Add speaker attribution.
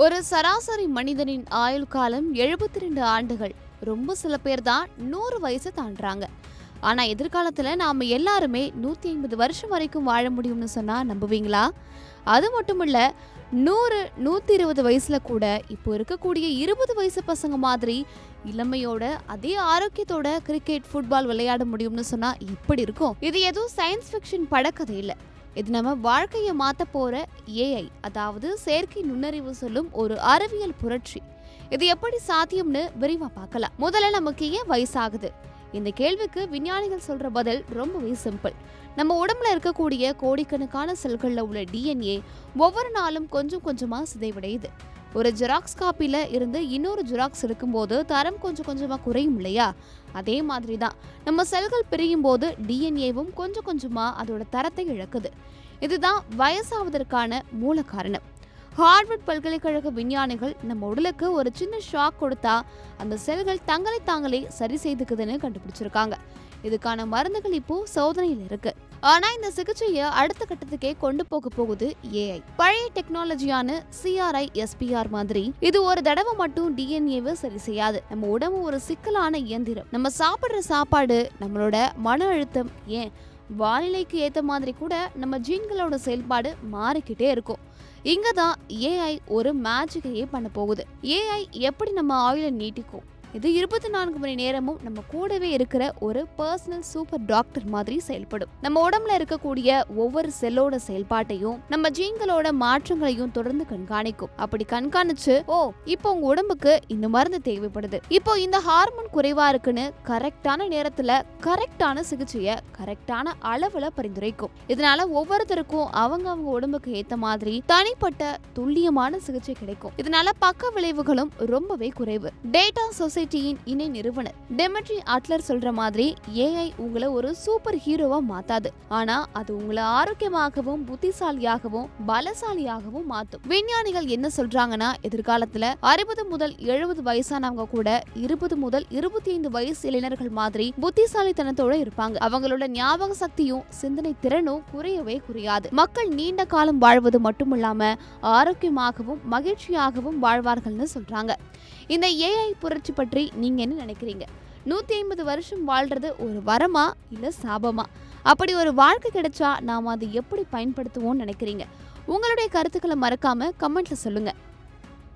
Speaker 1: ஒரு சராசரி மனிதனின் ஆயுள் காலம் 72 ஆண்டுகள். ரொம்ப சில பேர் தான் 100 வயசு தாண்டுறாங்க. ஆனா எதிர்காலத்துல நாம எல்லாருமே 150 வருஷம் வரைக்கும் வாழ முடியும்னு சொன்னா நம்புவீங்களா? அது மட்டும் இல்ல, 100 120 வயசுல கூட இப்போ இருக்கக்கூடிய 20 வயசு பசங்க மாதிரி இளமையோட அதே ஆரோக்கியத்தோட கிரிக்கெட், ஃபுட்பால் விளையாட முடியும்னு சொன்னா எப்படி இருக்கும்? இது எதுவும் சயின்ஸ் ஃபிக்ஷன் படக்கதை இல்ல. இது நம்ம வாழ்க்கையை மாத்த போற ஏஐ, அதாவது செயற்கை நுண்ணறிவு சொல்லும் ஒரு அறிவியல் புரட்சி. இது எப்படி சாத்தியம்னு விரிவா பார்க்கலாம். முதல்ல நமக்கு ஏன் வயசாகுது? இந்த கேள்விக்கு விஞ்ஞானிகள் சொல்ற பதில் ரொம்பவே சிம்பிள். நம்ம உடம்புல இருக்கக்கூடிய கோடிக்கணக்கான செல்கள்ல உள்ள டிஎன்ஏ ஒவ்வொரு நாளும் கொஞ்சம் கொஞ்சமா சிதைவடையுது. ஒரு ஜெராக்ஸ் காப்பில இருந்து இன்னொரு ஜெராக்ஸ் இருக்கும்போது தரம் கொஞ்சம் கொஞ்சமா குறையும் இல்லையா? அதே மாதிரி தான் நம்ம செல்கள் பிரியும் போது டிஎன்ஏவும் கொஞ்சம் கொஞ்சமா அதோட தரத்தை இழக்குது. இதுதான் வயசாவதற்கான மூல காரணம். ஹார்வர்ட் பல்கலைக்கழக விஞ்ஞானிகள் நம்ம உடலுக்கு ஒரு சின்ன ஷாக் கொடுத்தா அந்த செல்கள் தங்களை தாங்களே சரி செய்துக்குதுன்னு கண்டுபிடிச்சிருக்காங்க. இதுக்கான மருந்துகள் இப்போ சோதனையில் இருக்கு. ஆனா இந்த சிகிச்சையை அடுத்த கட்டத்துக்கே கொண்டு போகுது ஏஐ. பழைய டெக்னாலஜியான சிஆர்ஐ எஸ்பிஆர் மாதிரி இது ஒரு தடவை மட்டும் டிஎன்ஏவை சரி செய்யாது. நம்ம உடம்பு ஒரு சிக்கலான இயந்திரம். நம்ம சாப்பிடுற சாப்பாடு, நம்மளோட மன அழுத்தம், ஏன் வானிலைக்கு ஏத்த மாதிரி கூட நம்ம ஜீன்களோட செயல்பாடு மாறிக்கிட்டே இருக்கும். இங்கதான் ஏஐ ஒரு மேஜிக்கையே பண்ண போகுது. ஏஐ எப்படி நம்ம ஆயுளை நீட்டிக்கும்? இது 24 மணி நேரமும் நம்ம கூடவே இருக்கிற ஒரு பர்சனல் சூப்பர் டாக்டர் மாதிரி செயல்படும். நம்ம உடம்புல இருக்கக்கூடிய ஒவ்வொரு செல்லோட செயல்பாட்டையும், நம்ம ஜீன்களோட மாற்றங்களையும் தொடர்ந்து கண்காணிக்கும். அப்படி கண்காணிச்சு, இப்போ உங்க உடம்புக்கு இந்த மருந்து தேவைப்படுது, இப்போ இந்த ஹார்மோன் குறைவா இருக்குன்னு கரெக்டான நேரத்துல கரெக்டான சிகிச்சைய கரெக்டான அளவுல பரிந்துரைக்கும். இதனால ஒவ்வொருத்தருக்கும் அவங்க உடம்புக்கு ஏத்த மாதிரி தனிப்பட்ட துல்லியமான சிகிச்சை கிடைக்கும். இதனால பக்க விளைவுகளும் ரொம்பவே குறைவு. டேட்டா சொசைட்டியின் இணை நிறுவனர் டெமிட்ரி அட்லர் சொல்ற மாதிரி ஏஐ உங்களை ஒரு சூப்பர் ஹீரோவா மாத்தாது. ஆனா அது உங்களை ஆரோக்கியமாகவும் புத்திசாலியாகவும் பலசாலியாகவும் மாத்தும். விஞ்ஞானிகள் என்ன சொல்றாங்கன்னா, எதிர்காலத்துல 60 முதல் 70 வயசானவங்க கூட 20 முதல் 25 வயசு இளைஞர்கள் மாதிரி புத்திசாலித்தனத்தோட இருப்பாங்க. அவங்களோட ஞாபக சக்தியும் சிந்தனை திறனும் குறையவே குறையாது. மக்கள் நீண்ட காலம் வாழ்வது மட்டுமில்லாம ஆரோக்கியமாகவும் மகிழ்ச்சியாகவும் வாழ்வார்கள்னு சொல்றாங்க. இந்த ஏஐ புரட்சி பற்றி நீங்க என்ன நினைக்கிறீங்க? 150 வருஷம் வாழ்றது ஒரு வரமா இல்ல சாபமா? அப்படி ஒரு வாழ்க்கை கிடைச்சா நாம அதை எப்படி பயன்படுத்துவோம்னு நினைக்கிறீங்க? உங்களுடைய கருத்துக்களை மறக்காம கமெண்ட்ல சொல்லுங்க.